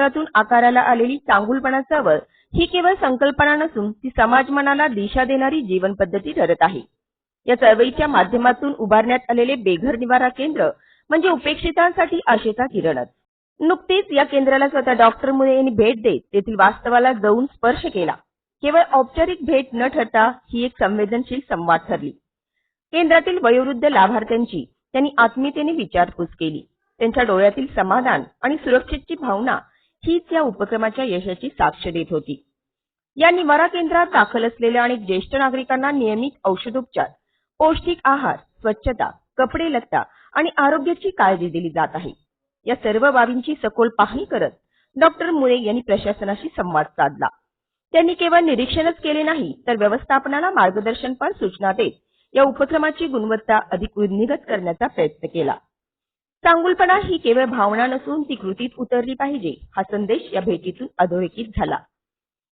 निसर्गातून आकाराला आलेली चांगुलपणा चळवळ ही केवळ संकल्पना नसून ती समाज मनाला दिशा देणारी जीवन पद्धती ठरत आहे. या चळवळीच्या माध्यमातून उभारण्यात आलेले बेघर निवारा केंद्र म्हणजे उपेक्षितांसाठी आशेचा किरणच. नुकतीच या केंद्राला स्वतः डॉक्टर मुळे यांनी भेट देत तेथील वास्तवाला जाऊन स्पर्श केला. केवळ औपचारिक भेट न ठरता ही एक संवेदनशील संवाद ठरली. केंद्रातील वयोवृद्ध लाभार्थ्यांची त्यांनी आत्मीयतेने विचारपूस केली. त्यांच्या डोळ्यातील समाधान आणि सुरक्षेची भावना हीच या उपक्रमाच्या यशाची साक्ष देत होती. या निवारा केंद्रात दाखल असलेल्या अनेक ज्येष्ठ नागरिकांना नियमित औषधोपचार, पौष्टिक आहार, स्वच्छता, कपडे लत्ता आणि आरोग्याची काळजी दिली जात आहे. या सर्व बाबींची सखोल पाहणी करत डॉक्टर मुळे यांनी प्रशासनाशी संवाद साधला. त्यांनी केवळ निरीक्षणच केले नाही तर व्यवस्थापनाला मार्गदर्शनपर सूचना देत या उपक्रमाची गुणवत्ता अधिक वृद्धिंगत करण्याचा प्रयत्न केला. चांगुलपणा ही केवळ भावना नसून ती कृतीत उतरली पाहिजे हा संदेश या भेटीतून अधोरेखित झाला.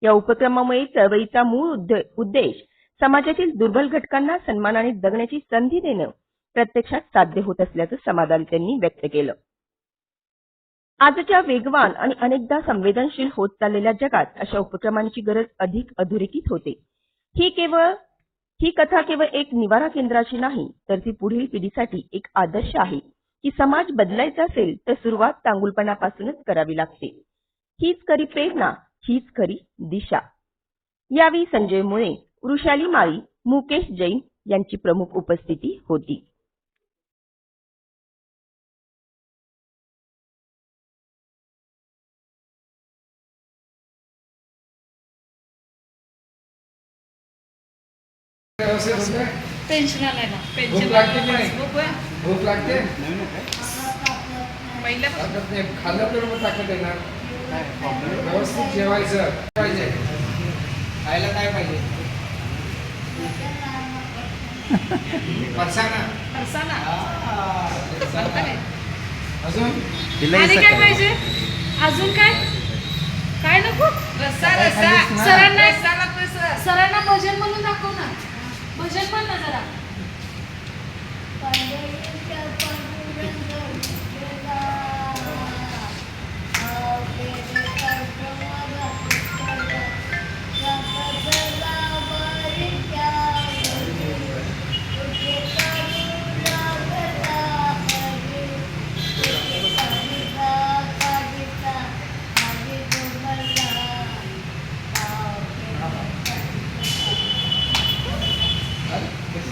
या उपक्रमामुळे चळवळीचा मूळ उद्देश समाजातील दुर्बल घटकांना सन्मानाने जगण्याची संधी देणं प्रत्यक्षात साध्य होत असल्याचं समाधान त्यांनी व्यक्त केलं. आजच्या वेगवान आणि अनेकदा संवेदनशील होत चाललेल्या जगात अशा उपक्रमांची गरज अधिक अधोरेखित होते. ही कथा केवळ एक निवारा केंद्राची नाही तर ती पुढील पिढीसाठी एक आदर्श आहे की समाज बदलायचा असेल तर सुरुवात चांगुलपणापासूनच करावी लागते. हीच खरी प्रेरणा, हीच खरी दिशा. यावेळी संजय मुळे, वृषाली माळी, मुकेश जैन यांची प्रमुख उपस्थिती होती. पेन्शन आणायला भूक लागते की नाही? भूक लागते खाल्लं तर मग ताकद येणार. व्यवस्थित जेवायचं पाहिजे. खायला काय पाहिजे? फरसाणा. अजून आणि काय पाहिजे? अजून काय काय नको? सरांना भजन म्हणून दाखव ना. भजन म्हण ना जरा.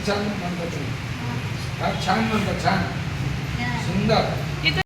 छान म्हणतात. छान म्हणतात. छान सुंदर.